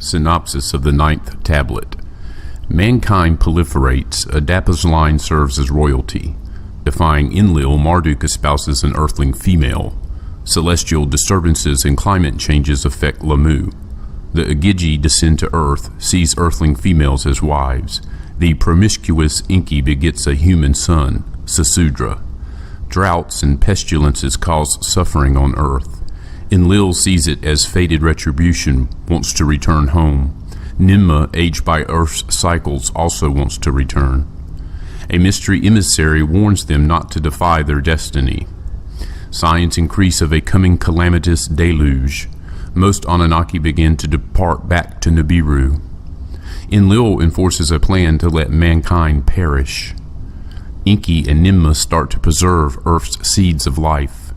Synopsis of the 9th Tablet. Mankind proliferates. Adapa's line serves as royalty. Defying Enlil, Marduk espouses an earthling female. Celestial disturbances and climate changes affect Lamu. The Igigi descend to Earth, sees earthling females as wives. The promiscuous Enki begets a human son, Ziusudra. Droughts and pestilences cause suffering on Earth. Enlil sees it as fated retribution, wants to return home. Ninmah, aged by Earth's cycles, also wants to return. A mystery emissary warns them not to defy their destiny. Signs increase of a coming calamitous deluge. Most Anunnaki begin to depart back to Nibiru. Enlil enforces a plan to let mankind perish. Enki and Ninmah start to preserve Earth's seeds of life.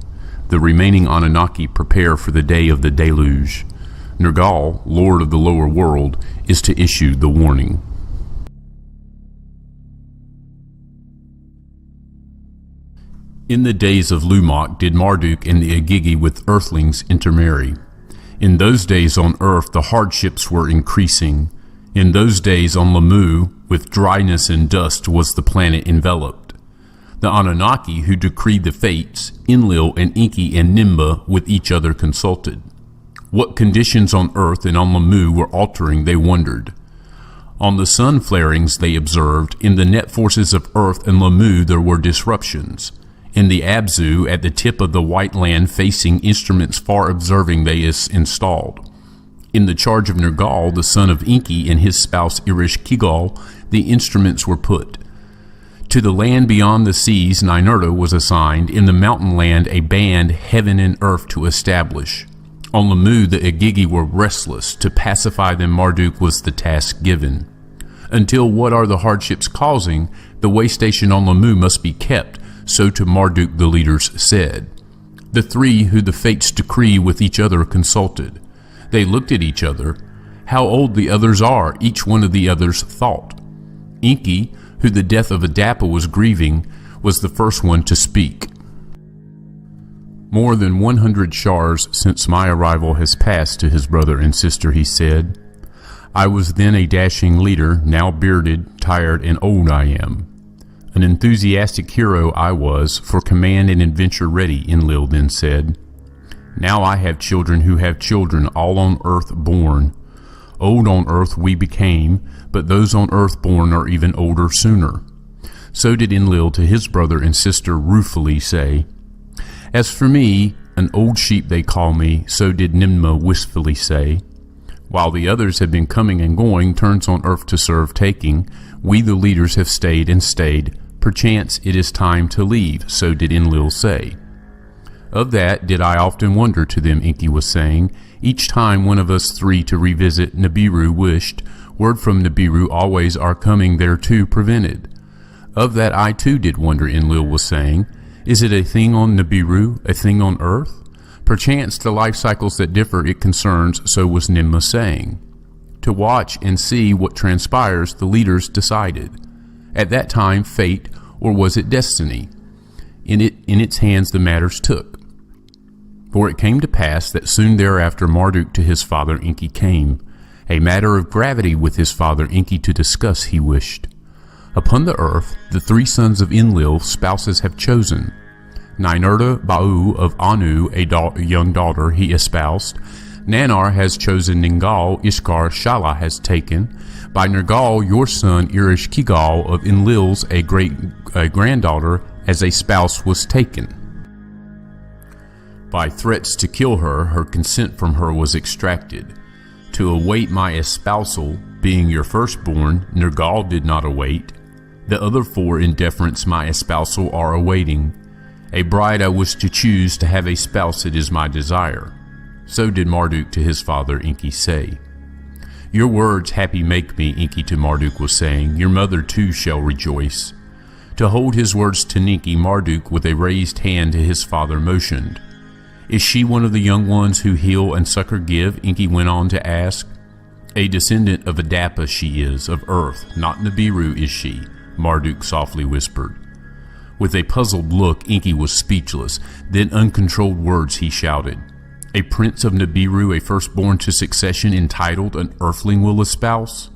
The remaining Anunnaki prepare for the day of the deluge. Nergal, lord of the lower world, is to issue the warning. In the days of Lumak did Marduk and the Igigi with earthlings intermarry. In those days on Earth the hardships were increasing. In those days on Lamu, with dryness and dust was the planet enveloped. The Anunnaki who decreed the fates, Enlil and Enki and Ninmah with each other consulted. What conditions on Earth and on Lamu were altering they wondered. On the sun flarings they observed, in the net forces of Earth and Lamu there were disruptions. In the Abzu, at the tip of the white land facing instruments far observing they is installed. In the charge of Nergal, the son of Enki, and his spouse Irish-Kigal, the instruments were put. To the land beyond the seas, Ninurta was assigned, in the mountain land a band, heaven and earth to establish. On Lamu, the Igigi were restless. To pacify them, Marduk was the task given. Until what are the hardships causing, the way station on Lamu must be kept, so to Marduk the leaders said. The three who the fates decree with each other consulted. They looked at each other. How old the others are, each one of the others thought. Enki, who the death of Adapa was grieving, was the first one to speak. More than 100 shars since my arrival has passed to his brother and sister, he said. I was then a dashing leader, now bearded, tired, and old I am. An enthusiastic hero I was, for command and adventure ready, Enlil then said. Now I have children who have children, all on earth born. Old on earth we became, but those on earth born are even older sooner. So did Enlil to his brother and sister ruefully say. As for me, an old sheep they call me, so did Ninmah wistfully say. While the others have been coming and going, turns on earth to serve taking, we the leaders have stayed and stayed. Perchance it is time to leave, so did Enlil say. Of that did I often wonder, to them Enki was saying. Each time one of us three to revisit Nibiru wished, word from Nibiru always our coming thereto prevented. Of that I too did wonder, Enlil was saying. Is it a thing on Nibiru, a thing on earth? Perchance the life cycles that differ it concerns, so was Ninmah saying. To watch and see what transpires the leaders decided. At that time fate, or was it destiny? In its hands the matters took. For it came to pass that soon thereafter Marduk to his father Enki came, a matter of gravity with his father Enki to discuss he wished. Upon the earth the three sons of Enlil spouses have chosen. Ninurta Ba'u of Anu, a young daughter, he espoused. Nanar has chosen Ningal, Ishkar Shala has taken. By Nergal your son Irish-Kigal of Enlil's a granddaughter as a spouse was taken. By threats to kill her, her consent from her was extracted. To await my espousal, being your firstborn, Nergal did not await. The other four in deference my espousal are awaiting. A bride I wish to choose, to have a spouse it is my desire. So did Marduk to his father Enki say. Your words happy make me, Enki to Marduk was saying. Your mother too shall rejoice. To hold his words to Enki, Marduk with a raised hand to his father motioned. Is she one of the young ones who heal and succor give? Enki went on to ask. A descendant of Adapa she is, of earth, not Nibiru is she, Marduk softly whispered. With a puzzled look, Enki was speechless. Then uncontrolled words he shouted. A prince of Nibiru, a firstborn to succession, entitled an earthling will espouse?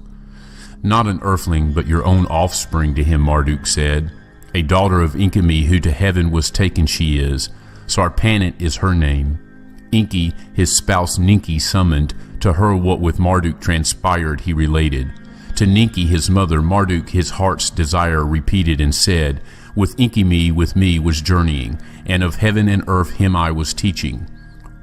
Not an earthling, but your own offspring, to him Marduk said. A daughter of Enki, who to heaven was taken she is. Sarpanit is her name. Enki, his spouse Ninki, summoned. To her what with Marduk transpired he related. To Ninki, his mother, Marduk his heart's desire repeated and said, with Enki with me was journeying, and of heaven and earth him I was teaching.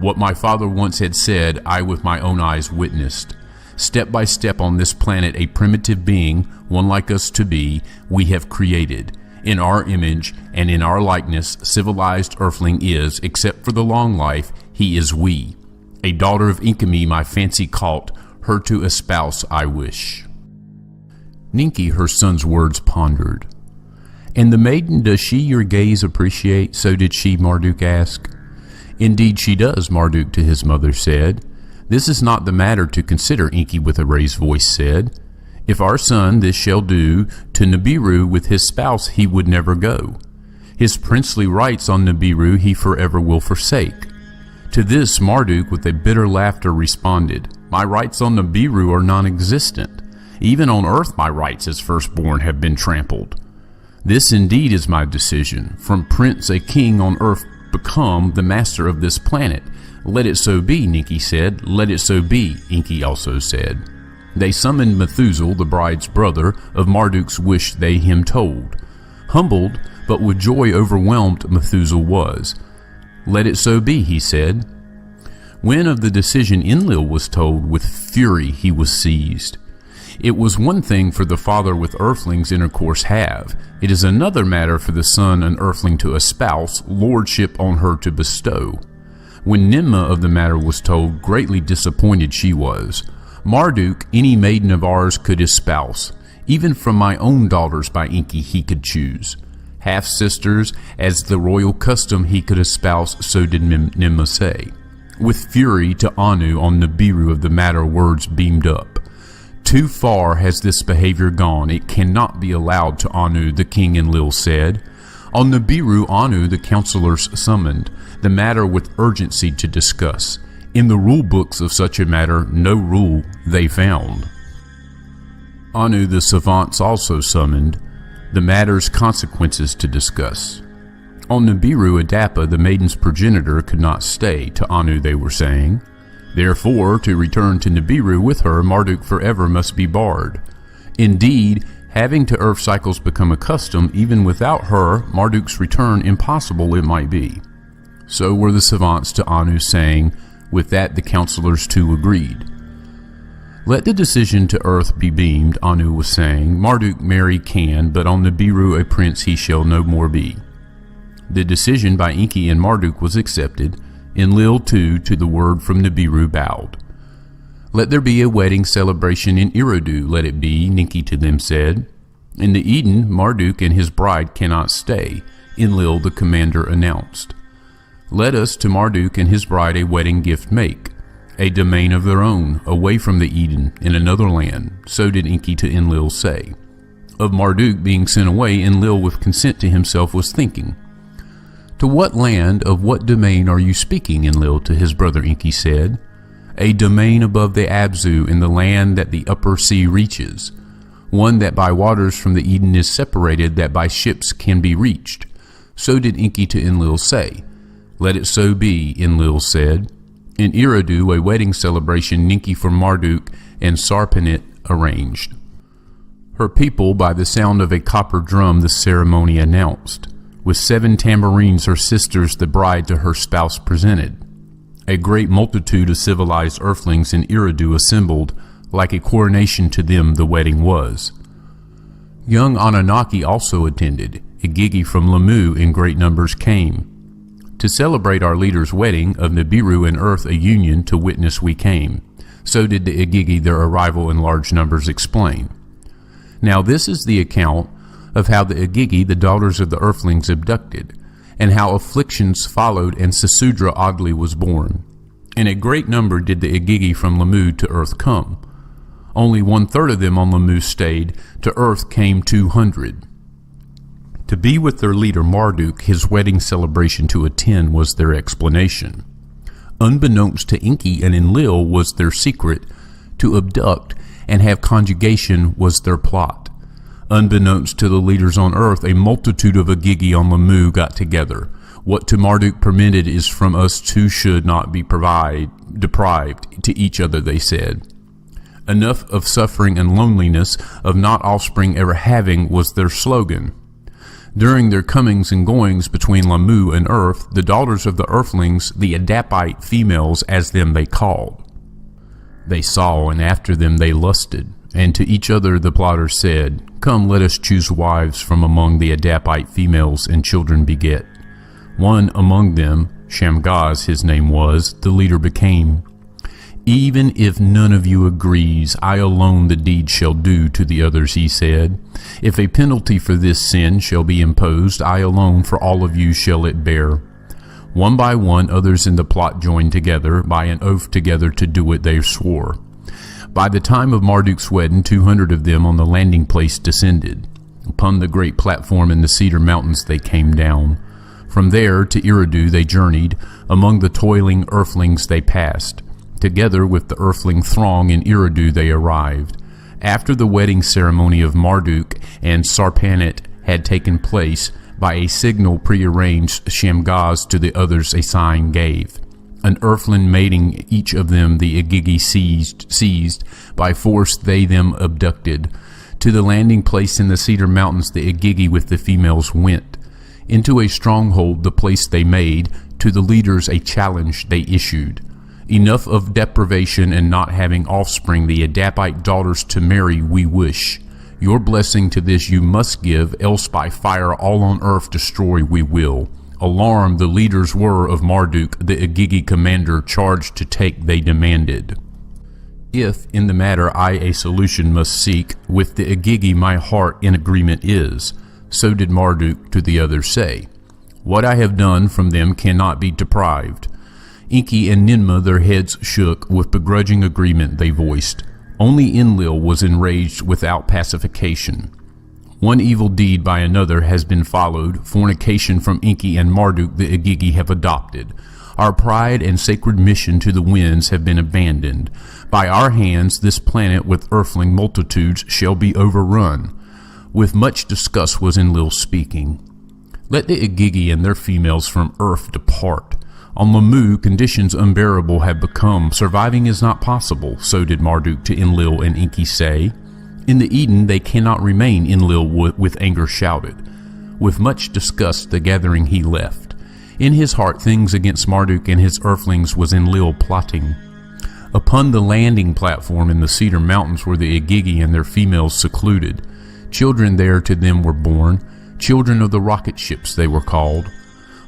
What my father once had said, I with my own eyes witnessed. Step by step on this planet a primitive being, one like us to be, we have created. In our image and in our likeness, civilized earthling is, except for the long life, he is we. A daughter of Enki my fancy caught, her to espouse I wish. Ninki her son's words pondered. And the maiden, does she your gaze appreciate? So did she, Marduk asked. Indeed she does, Marduk to his mother said. This is not the matter to consider, Enki with a raised voice said. If our son this shall do, to Nibiru with his spouse he would never go. His princely rights on Nibiru he forever will forsake. To this Marduk with a bitter laughter responded, my rights on Nibiru are non-existent. Even on earth my rights as firstborn have been trampled. This indeed is my decision. From prince a king on earth become the master of this planet. Let it so be, Ninki said. Let it so be, Enki also said. They summoned Methuselah, the bride's brother, of Marduk's wish they him told. Humbled, but with joy overwhelmed Methuselah was. Let it so be, he said. When of the decision Enlil was told, with fury he was seized. It was one thing for the father with earthlings intercourse have. It is another matter for the son an earthling to espouse, lordship on her to bestow. When Ninmah of the matter was told, greatly disappointed she was. Marduk any maiden of ours could espouse. Even from my own daughters by Enki he could choose. Half-sisters, as the royal custom he could espouse, so did Ninmah say. With fury to Anu on Nibiru of the matter words beamed up. Too far has this behavior gone, it cannot be allowed to Anu, the king Enlil said. On Nibiru Anu the counselors summoned, the matter with urgency to discuss. In the rule books of such a matter no rule they found. Anu the savants also summoned, the matter's consequences to discuss. On Nibiru Adapa the maiden's progenitor could not stay, to Anu they were saying. Therefore, to return to Nibiru with her, Marduk forever must be barred. Indeed, having to earth cycles become accustomed, even without her, Marduk's return impossible it might be. So were the savants to Anu saying, with that the counselors too agreed. Let the decision to earth be beamed, Anu was saying, Marduk marry can, but on Nibiru a prince he shall no more be. The decision by Enki and Marduk was accepted. Enlil too to the word from Nibiru bowed. Let there be a wedding celebration in Eridu, let it be, Ninki to them said. In the Eden, Marduk and his bride cannot stay, Enlil the commander announced. Let us to Marduk and his bride a wedding gift make, a domain of their own, away from the Eden, in another land, so did Enki to Enlil say. Of Marduk being sent away, Enlil with consent to himself was thinking. To what land, of what domain are you speaking, Enlil to his brother Enki said. A domain above the Abzu in the land that the upper sea reaches, one that by waters from the Eden is separated, that by ships can be reached. So did Enki to Enlil say. Let it so be, Enlil said. In Eridu a wedding celebration Ninki for Marduk and Sarpanit arranged. Her people by the sound of a copper drum the ceremony announced. With 7 tambourines her sisters the bride to her spouse presented. A great multitude of civilized earthlings in Eridu assembled, like a coronation to them the wedding was. Young Anunnaki also attended, Igigi from Lamu in great numbers came. To celebrate our leader's wedding, of Nibiru and earth a union to witness we came. So did the Igigi their arrival in large numbers explain. Now this is the account of how the Igigi, the daughters of the earthlings, abducted, and how afflictions followed and Ziusudra oddly was born. In a great number did the Igigi from Lamu to earth come. Only 1/3 of them on Lamu stayed, to earth came 200. To be with their leader Marduk, his wedding celebration to attend was their explanation. Unbeknownst to Enki and Enlil was their secret. To abduct and have conjugation was their plot. Unbeknownst to the leaders on earth, a multitude of Igigi on Lamu got together. What to Marduk permitted is from us two should not be deprived to each other, they said. Enough of suffering and loneliness, of not offspring ever having, was their slogan. During their comings and goings between Lamu and earth, the daughters of the earthlings, the Adapite females as them they called, they saw, and after them they lusted, and to each other the plotters said, Come, let us choose wives from among the Adapite females, and children beget. One among them, Shamgaz his name was, the leader became. Even if none of you agrees, I alone the deed shall do, to the others he said. If a penalty for this sin shall be imposed, I alone for all of you shall it bear. One by one others in the plot joined together, by an oath together to do it they swore. By the time of Marduk's wedding, 200 of them on the landing place descended. Upon the great platform in the Cedar Mountains they came down. From there to Eridu they journeyed, among the toiling earthlings they passed. Together with the earthling throng in Eridu they arrived. After the wedding ceremony of Marduk and Sarpanit had taken place, by a signal prearranged, Shamgaz to the others a sign gave. An earthling mating each of them the Igigi seized, by force they them abducted. To the landing place in the Cedar Mountains the Igigi with the females went. Into a stronghold the place they made, to the leaders a challenge they issued. Enough of deprivation and not having offspring, the Adapite daughters to marry we wish. Your blessing to this you must give, else by fire all on earth destroy we will. Alarmed the leaders were of Marduk, the Igigi commander, charged to take they demanded. If in the matter I a solution must seek, with the Igigi my heart in agreement is. So did Marduk to the others say. What I have done from them cannot be deprived. Enki and Ninmah their heads shook, with begrudging agreement they voiced. Only Enlil was enraged without pacification. One evil deed by another has been followed. Fornication from Enki and Marduk the Igigi have adopted. Our pride and sacred mission to the winds have been abandoned. By our hands this planet with earthling multitudes shall be overrun. With much disgust was Enlil speaking. Let the Igigi and their females from earth depart. On Lamu, conditions unbearable have become. Surviving is not possible, so did Marduk to Enlil and Enki say. In the Eden they cannot remain, Enlil with anger shouted. With much disgust the gathering he left. In his heart things against Marduk and his earthlings was Enlil plotting. Upon the landing platform in the Cedar Mountains were the Igigi and their females secluded. Children there to them were born, children of the rocket ships they were called.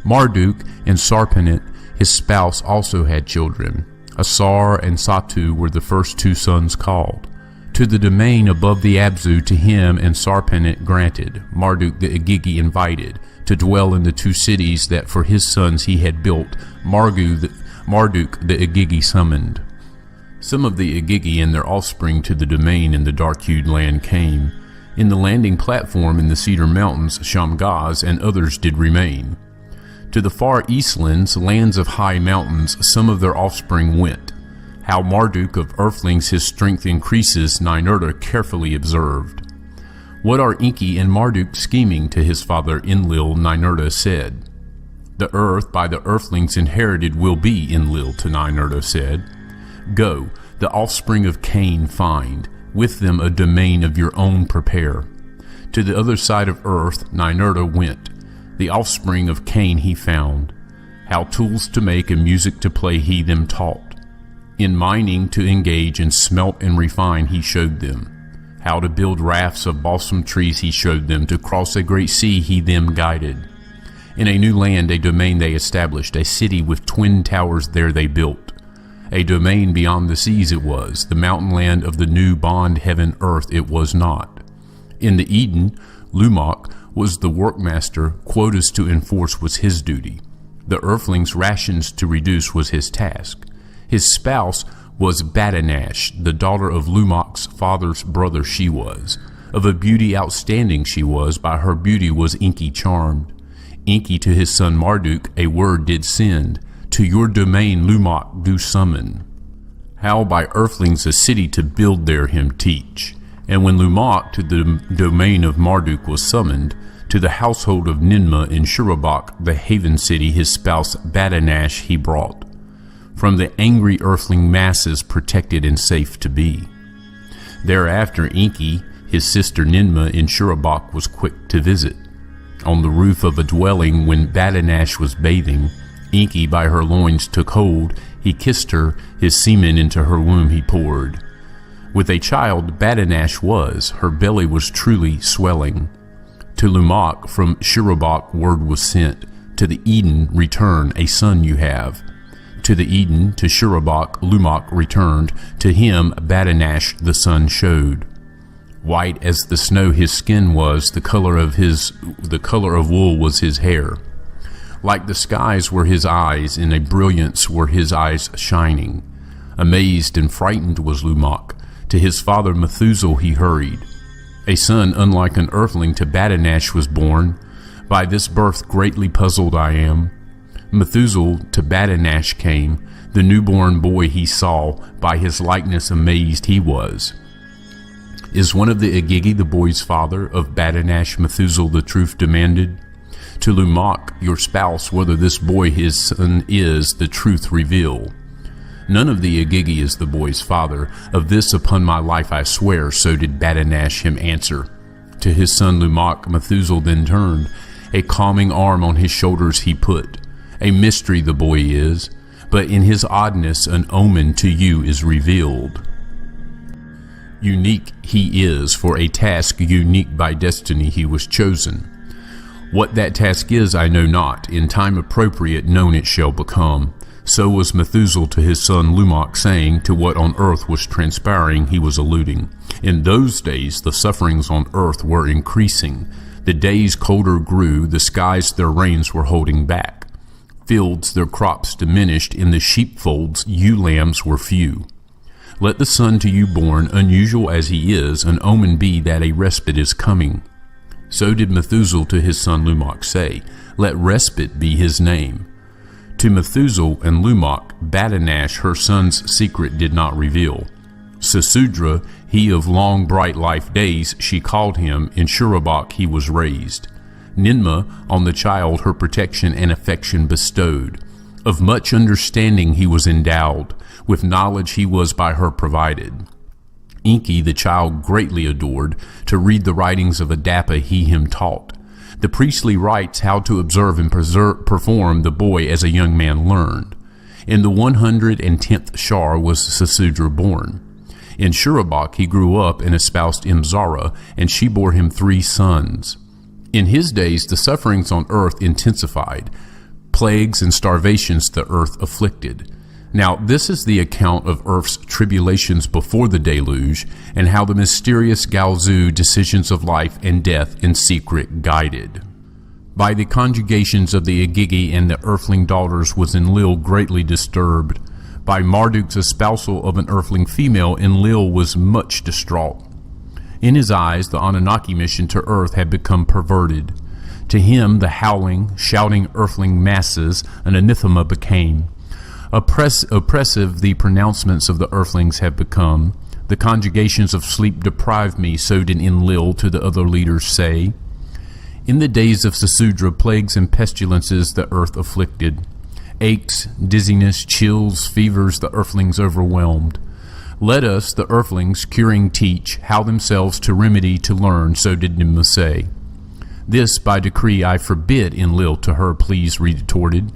Marduk and Sarpanit, his spouse, also had children. Asar and Satu were the first two sons called. To the domain above the Abzu to him and Sarpanit granted, Marduk the Igigi invited, to dwell in the two cities that for his sons he had built. Marduk the Igigi summoned. Some of the Igigi and their offspring to the domain in the dark-hued land came. In the landing platform in the Cedar Mountains, Shamgaz and others did remain. To the far eastlands, lands of high mountains, some of their offspring went. How Marduk of earthlings his strength increases, Ninurta carefully observed. What are Enki and Marduk scheming to his father Enlil, Ninurta said. The earth by the earthlings inherited will be, Enlil to Ninurta said. Go, the offspring of Cain find, with them a domain of your own prepare. To the other side of earth Ninurta went. The offspring of Cain he found. How tools to make and music to play he them taught. In mining to engage and smelt and refine he showed them. How to build rafts of balsam trees he showed them. To cross a great sea he them guided. In a new land a domain they established. A city with twin towers there they built. A domain beyond the seas it was. The mountain land of the new bond heaven earth it was not. In the Eden, Lumok was the workmaster, quotas to enforce was his duty. The earthlings' rations to reduce was his task. His spouse was Badanash, the daughter of Lumok's father's brother she was. Of a beauty outstanding she was, by her beauty was Enki charmed. Enki to his son Marduk a word did send, to your domain Lumok do summon. How by earthlings a city to build there him teach. And when Lumok to the domain of Marduk was summoned, to the household of Ninmah in Shurabak, the haven city, his spouse Badanash he brought. From the angry earthling masses protected and safe to be. Thereafter Enki, his sister Ninmah in Shurabak, was quick to visit. On the roof of a dwelling when Badanash was bathing, Enki by her loins took hold, he kissed her, his semen into her womb he poured. With a child Badanash was, her belly was truly swelling. To Lumok from Shurabak word was sent, to the Eden return, a son you have. To the Eden, to Shurabak, Lumok returned, to him Badanash the sun showed. White as the snow his skin was, the color of wool was his hair. Like the skies were his eyes, in a brilliance were his eyes shining. Amazed and frightened was Lumok, to his father Methuselah he hurried. A son unlike an earthling to Badanash was born. By this birth greatly puzzled I am. Methuselah to Badanash came. The newborn boy he saw, by his likeness amazed he was. Is one of the Igigi the boy's father? Of Badanash Methuselah the truth demanded. To Lumok, your spouse, whether this boy his son is, the truth reveal. None of the Igigi is the boy's father. Of this upon my life I swear, so did Badanash him answer. To his son Lumok Methuselah then turned. A calming arm on his shoulders he put. A mystery the boy is, but in his oddness an omen to you is revealed. Unique he is, for a task unique by destiny he was chosen. What that task is I know not, in time appropriate known it shall become. So was Methuselah to his son Lumok, saying, to what on earth was transpiring he was alluding. In those days the sufferings on earth were increasing. The days colder grew, the skies their rains were holding back. Fields their crops diminished, in the sheepfolds ewe lambs were few. Let the son to you born, unusual as he is, an omen be that a respite is coming. So did Methuselah to his son Lumok say, let respite be his name. To Methuselah and Lumok, Badanash her son's secret did not reveal. Ziusudra, he of long bright life days, she called him, in Shurabak he was raised. Ninmah on the child her protection and affection bestowed. Of much understanding he was endowed, with knowledge he was by her provided. Enki the child greatly adored, to read the writings of Adapa he him taught. The priestly rites how to observe and perform the boy as a young man learned. In the 110th Shar was Ziusudra born. In Shurabak he grew up and espoused Imzara, and she bore him 3 sons. In his days the sufferings on earth intensified. Plagues and starvations the earth afflicted. Now this is the account of earth's tribulations before the deluge, and how the mysterious Galzu decisions of life and death in secret guided. By the conjugations of the Igigi and the earthling daughters was Enlil greatly disturbed. By Marduk's espousal of an earthling female, Enlil was much distraught. In his eyes the Anunnaki mission to earth had become perverted. To him the howling, shouting earthling masses an anathema became. Oppressive the pronouncements of the earthlings have become. The conjugations of sleep deprive me, so did Enlil to the other leaders say. In the days of Ziusudra, plagues and pestilences the earth afflicted. Aches, dizziness, chills, fevers the earthlings overwhelmed. Let us, the earthlings, curing teach, how themselves to remedy to learn, so did Ninmah say. This by decree I forbid, Enlil to her pleas retorted.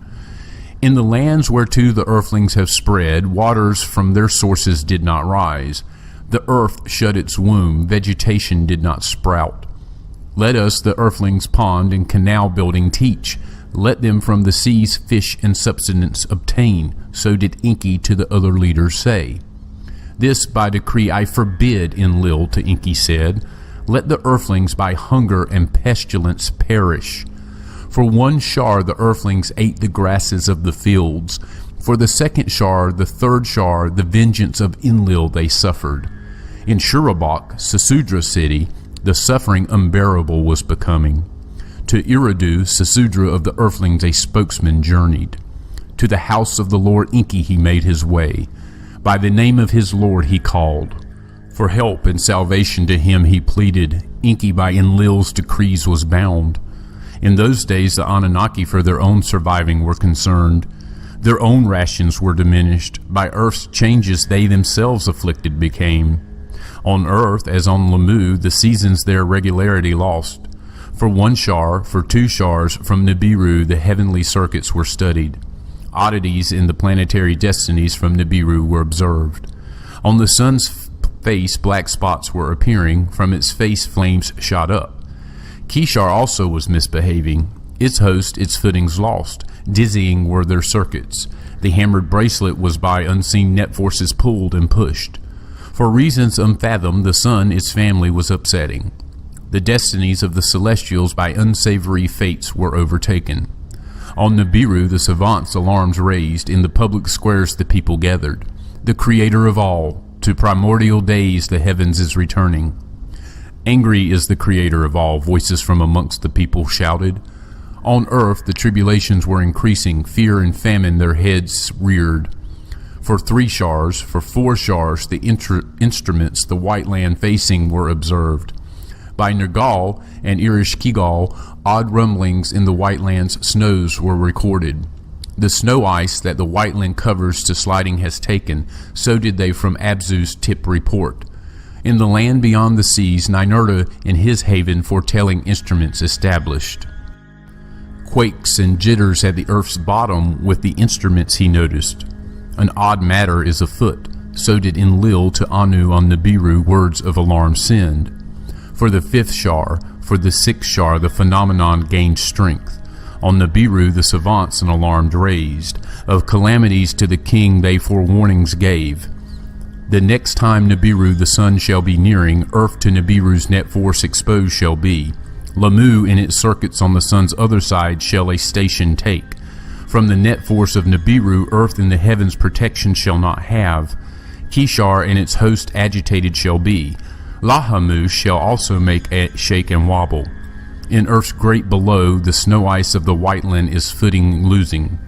In the lands whereto the earthlings have spread, waters from their sources did not rise. The earth shut its womb, vegetation did not sprout. Let us the earthlings pond and canal building teach. Let them from the seas fish and subsistence obtain, so did Enki to the other leaders say. This by decree I forbid, Enlil to Enki said. Let the earthlings by hunger and pestilence perish. For 1 Shar the earthlings ate the grasses of the fields. For the 2nd Shar, the 3rd Shar, the vengeance of Enlil they suffered. In Shurabak, Ziusudra city, the suffering unbearable was becoming. To Eridu, Ziusudra of the earthlings, a spokesman journeyed. To the house of the Lord Enki he made his way. By the name of his Lord he called. For help and salvation to him he pleaded. Enki by Enlil's decrees was bound. In those days the Anunnaki for their own surviving were concerned. Their own rations were diminished. By earth's changes they themselves afflicted became. On earth, as on Lamu, the seasons their regularity lost. For 1 shar, for 2 shars, from Nibiru the heavenly circuits were studied. Oddities in the planetary destinies from Nibiru were observed. On the sun's face black spots were appearing. From its face flames shot up. Kishar also was misbehaving. Its host, its footings lost. Dizzying were their circuits. The hammered bracelet was by unseen net forces pulled and pushed. For reasons unfathomed, the sun, its family, was upsetting. The destinies of the celestials by unsavory fates were overtaken. On Nibiru the savants' alarms raised. In the public squares the people gathered. The creator of all, to primordial days the heavens is returning. Angry is the creator of all, voices from amongst the people shouted. On earth the tribulations were increasing. Fear and famine their heads reared. For 3 shars, for 4 shars, the instruments the white land facing were observed. By Nergal and Ereshkigal, odd rumblings in the white land's snows were recorded. The snow ice that the white land covers to sliding has taken, so did they from Abzu's tip report. In the land beyond the seas, Ninurta in his haven foretelling instruments established. Quakes and jitters at the earth's bottom with the instruments he noticed. An odd matter is afoot, so did Enlil to Anu on Nibiru words of alarm send. For the 5th shar, for the 6th shar the phenomenon gained strength. On Nibiru the savants an alarm raised. Of calamities to the king they forewarnings gave. The next time Nibiru the sun shall be nearing, earth to Nibiru's net force exposed shall be. Lamu in its circuits on the sun's other side shall a station take. From the net force of Nibiru, earth in the heavens protection shall not have. Kishar and its host agitated shall be. Lahamu shall also make a shake and wobble. In earth's great below, the snow ice of the white land is footing losing.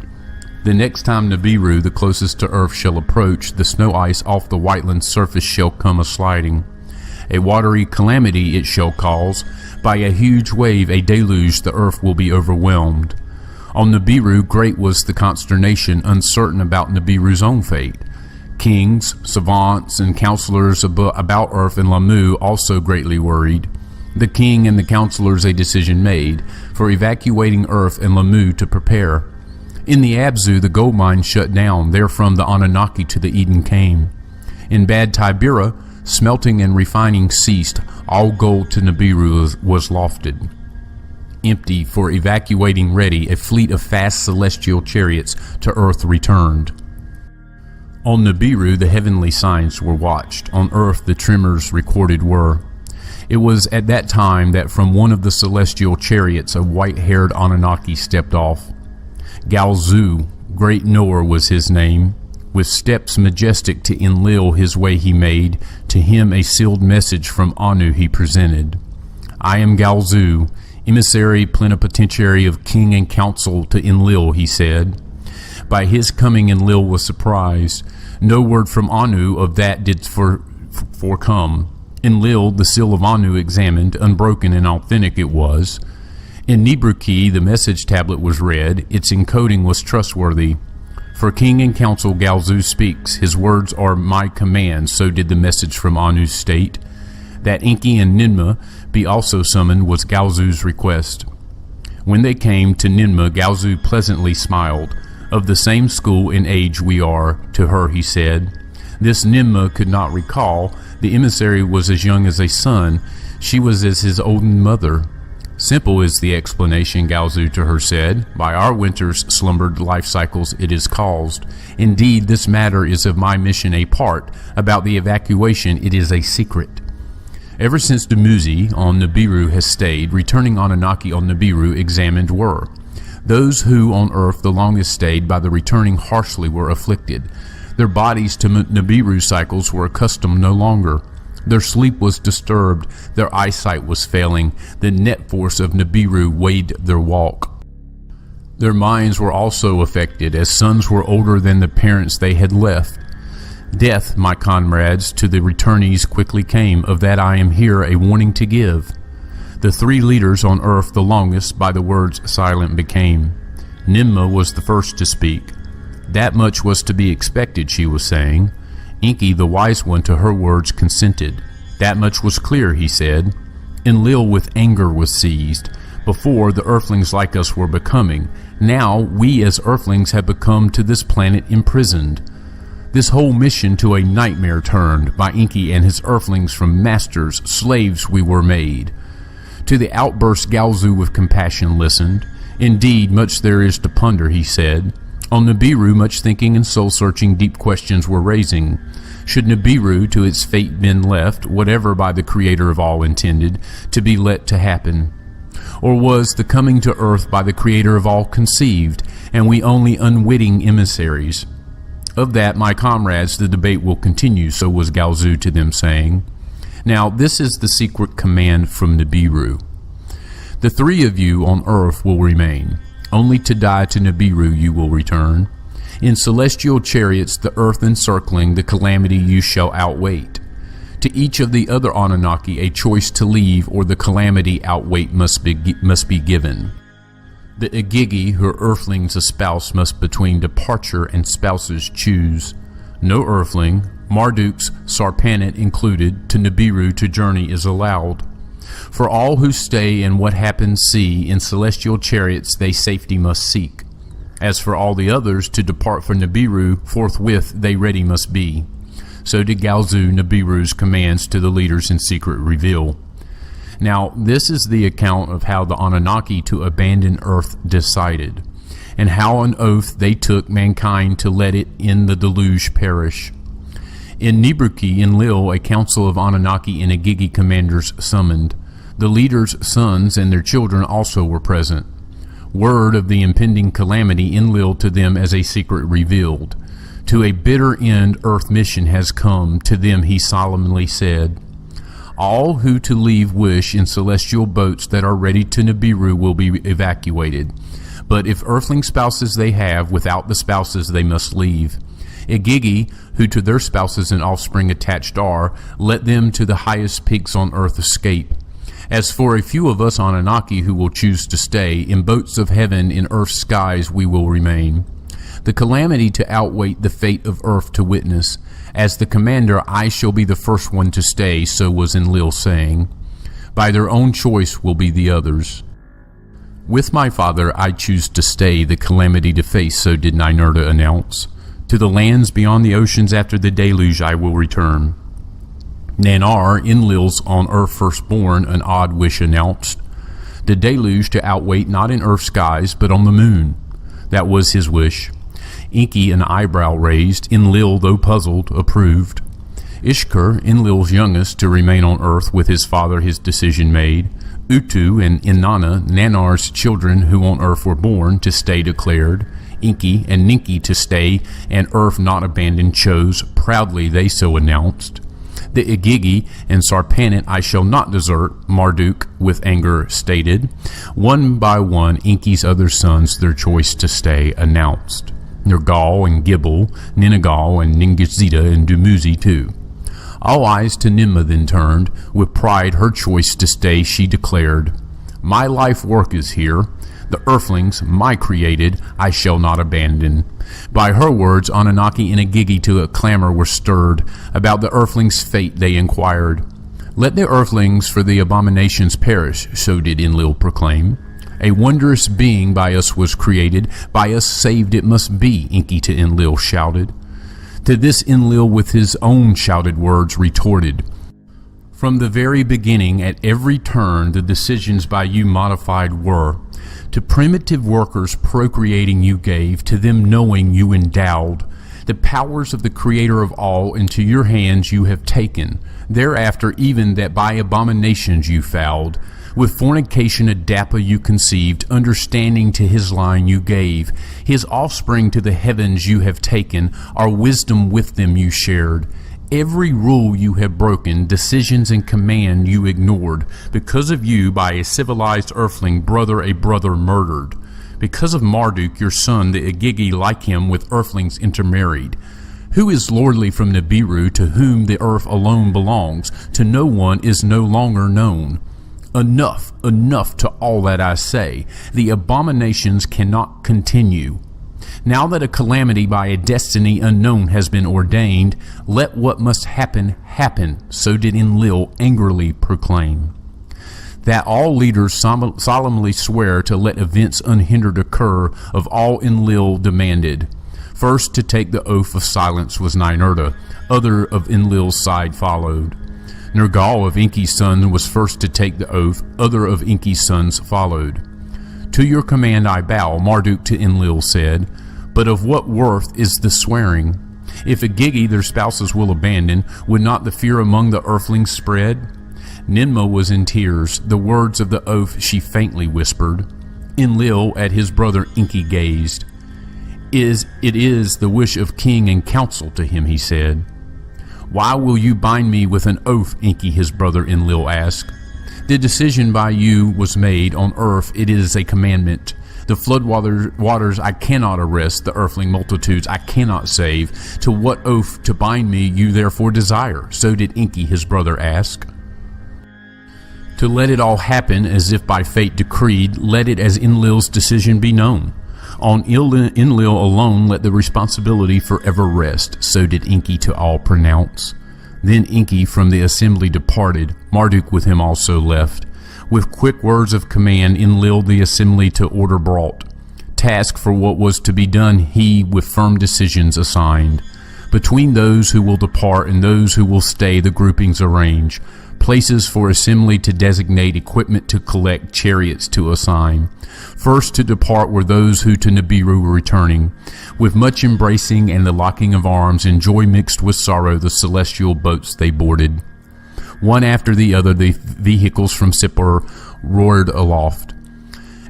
The next time Nibiru, the closest to earth, shall approach, the snow ice off the white land's surface shall come a-sliding. A watery calamity it shall cause. By a huge wave, a deluge, the earth will be overwhelmed. On Nibiru great was the consternation, uncertain about Nibiru's own fate. Kings, savants, and counselors about earth and Lamu also greatly worried. The king and the counselors a decision made, for evacuating earth and Lamu to prepare. In the Abzu the gold mine shut down, therefrom the Anunnaki to the Eden came. In Bad Tibera, smelting and refining ceased, all gold to Nibiru was lofted. Empty, for evacuating ready, a fleet of fast celestial chariots to earth returned. On Nibiru the heavenly signs were watched. On earth the tremors recorded were. It was at that time that from one of the celestial chariots a white-haired Anunnaki stepped off. Galzu, great knower was his name. With steps majestic to Enlil his way he made. To him a sealed message from Anu he presented. I am Galzu, emissary plenipotentiary of king and council to Enlil, he said. By his coming Enlil was surprised. No word from Anu of that did forecome. Enlil, the seal of Anu examined, unbroken and authentic it was. In Nibruki the message tablet was read, its encoding was trustworthy. For king and council Galzu speaks, his words are my command, so did the message from Anu state. That Enki and Ninma be also summoned was Galzu's request. When they came to Ninma, Galzu pleasantly smiled. Of the same school in age we are, to her he said. This Ninma could not recall. The emissary was as young as a son. She was as his olden mother. Simple is the explanation, Galzu to her said. By our winter's slumbered life cycles it is caused. Indeed, this matter is of my mission a part. About the evacuation it is a secret. Ever since Dumuzi on Nibiru has stayed, returning Anunnaki on Nibiru examined were. Those who on earth the longest stayed by the returning harshly were afflicted. Their bodies to Nibiru cycles were accustomed no longer. Their sleep was disturbed, their eyesight was failing, the net force of Nibiru weighed their walk. Their minds were also affected, as sons were older than the parents they had left. Death, my comrades, to the returnees quickly came, of that I am here a warning to give. The three leaders on earth the longest by the words silent became. Ninmah was the first to speak. That much was to be expected, she was saying. Enki, the wise one, to her words consented. That much was clear, he said. Enlil with anger was seized. Before, the earthlings like us were becoming. Now, we as earthlings have become to this planet imprisoned. This whole mission to a nightmare turned. By Enki and his earthlings from masters, slaves we were made. To the outburst Galzu with compassion listened. Indeed, much there is to ponder, he said. On Nibiru, much thinking and soul-searching deep questions were raising. Should Nibiru to its fate been left, whatever by the Creator of all intended, to be let to happen? Or was the coming to earth by the Creator of all conceived, and we only unwitting emissaries? Of that, my comrades, the debate will continue, so was Galzu to them saying. Now, this is the secret command from Nibiru. The three of you on earth will remain. Only to die to Nibiru you will return. In celestial chariots, the earth encircling, the calamity you shall outwait. To each of the other Anunnaki, a choice to leave or the calamity outwait must be given. The Igigi, her earthlings espouse, must between departure and spouses choose. No earthling, Marduk's Sarpanit included, to Nibiru to journey is allowed. For all who stay and what happens see, in celestial chariots they safety must seek. As for all the others, to depart for Nibiru, forthwith they ready must be. So did Galzu Nibiru's commands to the leaders in secret reveal. Now, this is the account of how the Anunnaki to abandon Earth decided, and how on oath they took mankind to let it in the deluge perish. In Nibiru, Enlil, a council of Anunnaki and Igigi commanders summoned. The leaders' sons and their children also were present. Word of the impending calamity Enlil to them as a secret revealed. To a bitter end Earth mission has come, to them he solemnly said. All who to leave wish in celestial boats that are ready to Nibiru will be evacuated. But if earthling spouses they have, without the spouses they must leave. Igigi, who to their spouses and offspring attached are, let them to the highest peaks on earth escape. As for a few of us Anunnaki who will choose to stay, in boats of heaven in earth's skies we will remain. The calamity to outwait the fate of earth to witness. As the commander I shall be the first one to stay, so was Enlil saying. By their own choice will be the others. With my father I choose to stay, the calamity to face, so did Ninurta announce. To the lands beyond the oceans after the deluge I will return. Nanar, Enlil's on earth firstborn, an odd wish announced. The deluge to outwait not in earth's skies, but on the moon. That was his wish. Enki, an eyebrow raised, Enlil, though puzzled, approved. Ishkur, Enlil's youngest, to remain on earth with his father his decision made. Utu and Inanna, Nanar's children who on earth were born, to stay declared. Enki and Ninki to stay, and earth not abandoned chose, proudly they so announced. The Igigi and Sarpanit I shall not desert, Marduk with anger stated. One by one Enki's other sons their choice to stay announced. Nergal and Gibel, Ninagal and Ningishzida and Dumuzi too. All eyes to Ninmah then turned. With pride her choice to stay she declared. My life work is here. The earthlings, my created, I shall not abandon. By her words, Anunnaki and Igigi to a clamor were stirred. About the earthlings' fate they inquired. Let the earthlings for the abominations perish, so did Enlil proclaim. A wondrous being by us was created, by us saved it must be, Enki to Enlil shouted. To this Enlil with his own shouted words retorted. From the very beginning, at every turn, the decisions by you modified were. To primitive workers procreating you gave, to them knowing you endowed. The powers of the Creator of all into your hands you have taken. Thereafter even that by abominations you fouled. With fornication Adapa you conceived, understanding to his line you gave. His offspring to the heavens you have taken, our wisdom with them you shared. Every rule you have broken, decisions and command you ignored. Because of you, by a civilized earthling, brother a brother murdered. Because of Marduk, your son, the Igigi, like him, with earthlings intermarried. Who is lordly from Nibiru, to whom the earth alone belongs? To no one is no longer known. Enough, enough to all that I say. The abominations cannot continue. Now that a calamity by a destiny unknown has been ordained, let what must happen, happen. So did Enlil angrily proclaim. That all leaders solemnly swear to let events unhindered occur, of all Enlil demanded. First to take the oath of silence was Ninurta. Other of Enlil's side followed. Nergal of Enki's son was first to take the oath. Other of Enki's sons followed. To your command I bow, Marduk to Enlil said. But of what worth is the swearing? If Igigi their spouses will abandon, would not the fear among the earthlings spread? Ninmah was in tears. The words of the oath she faintly whispered. Enlil at his brother Enki gazed. It is the wish of king and council, to him he said. Why will you bind me with an oath, Enki his brother Enlil asked. The decision by you was made on earth, it is a commandment. The flood waters I cannot arrest, the earthling multitudes I cannot save. To what oath to bind me you therefore desire? So did Enki his brother ask. To let it all happen as if by fate decreed, let it as Enlil's decision be known. On Enlil alone let the responsibility forever rest, so did Enki to all pronounce. Then Enki from the assembly departed, Marduk with him also left. With quick words of command Enlil the assembly to order brought. Task for what was to be done he with firm decisions assigned. Between those who will depart and those who will stay the groupings arrange. Places for assembly to designate, equipment to collect, chariots to assign. First to depart were those who to Nibiru were returning. With much embracing and the locking of arms, and joy mixed with sorrow, the celestial boats they boarded. One after the other the vehicles from Sippar roared aloft.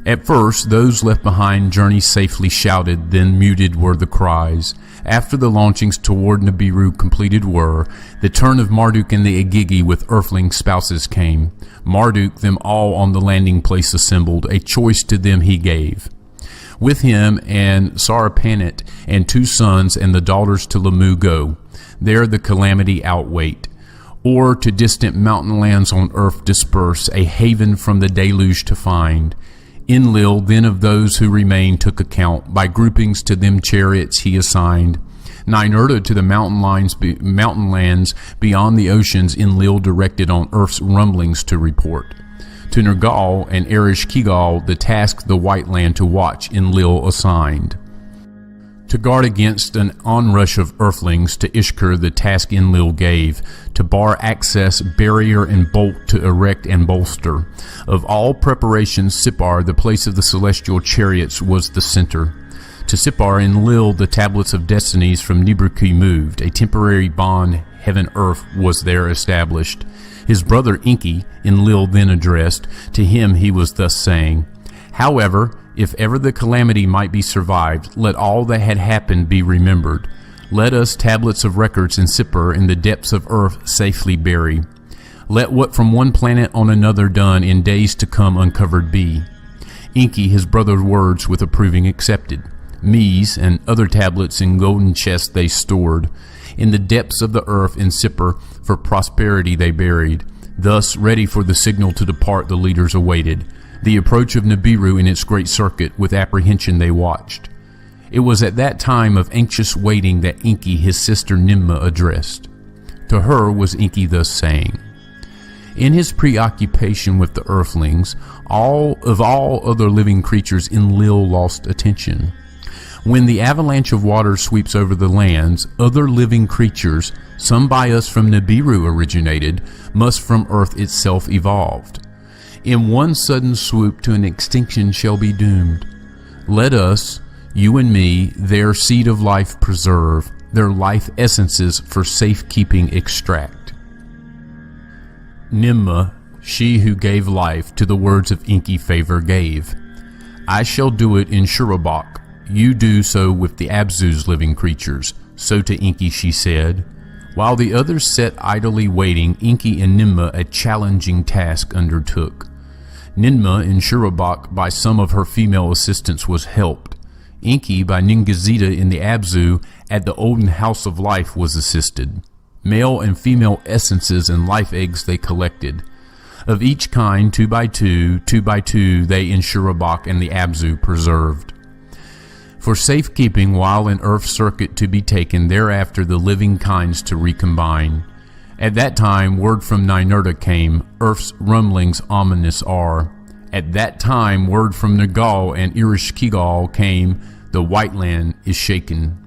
At first those left behind journey safely shouted, then muted were the cries. After the launchings toward Nibiru completed were, the turn of Marduk and the Igigi with earthling spouses came. Marduk them all on the landing place assembled, a choice to them he gave. With him and Sarapanet and 2 sons and the daughters to Lamu go. There the calamity outwait. Or to distant mountain lands on earth disperse, a haven from the deluge to find. Enlil then of those who remained took account, by groupings to them chariots he assigned. Ninurta to the mountain lands beyond the oceans Enlil directed on earth's rumblings to report. To Nergal and Ereshkigal the task the white land to watch Enlil assigned. To guard against an onrush of earthlings to Ishkur the task Enlil gave, to bar access, barrier and bolt to erect and bolster. Of all preparations Sippar, the place of the celestial chariots, was the center. To Sippar Enlil the tablets of destinies from Nibiru moved, a temporary bond heaven-earth was there established. His brother Enki Enlil then addressed, to him he was thus saying, However, if ever the calamity might be survived, let all that had happened be remembered. Let us tablets of records in Sippar in the depths of earth safely bury. Let what from one planet on another done in days to come uncovered be. Enki his brother's words with approving accepted. Mies and other tablets in golden chests they stored. In the depths of the earth in Sippar for prosperity they buried. Thus ready for the signal to depart the leaders awaited. The approach of Nibiru in its great circuit with apprehension they watched. It was at that time of anxious waiting that Enki his sister Ninmah addressed. To her was Enki thus saying, In his preoccupation with the earthlings, all other living creatures Enlil lost attention. When the avalanche of water sweeps over the lands, other living creatures, some by us from Nibiru originated, must from earth itself evolved. In one sudden swoop to an extinction shall be doomed. Let us, you and me, their seed of life preserve, their life essences for safekeeping extract. Ninmah, she who gave life to the words of Enki favor gave. I shall do it in Shurabak, you do so with the Abzu's living creatures. So to Enki she said. While the others sat idly waiting, Enki and Ninmah a challenging task undertook. Ninma in Shurabak by some of her female assistants was helped. Enki by Ningazita in the Abzu at the Odin House of Life was assisted. Male and female essences and life eggs they collected. Of each kind, 2 by 2 by 2, they in Shurabak and the Abzu preserved. For safekeeping while in Earth's circuit to be taken, thereafter the living kinds to recombine. At that time word from Ninurta came, Earth's rumblings ominous are. At that time word from Nergal and Ereshkigal came, the white land is shaken.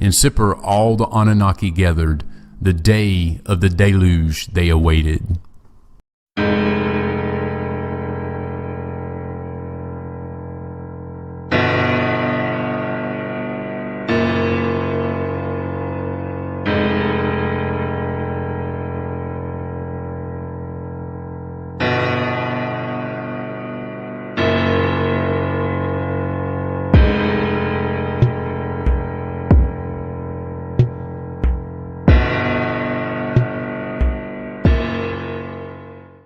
In Sippar all the Anunnaki gathered, the day of the deluge they awaited.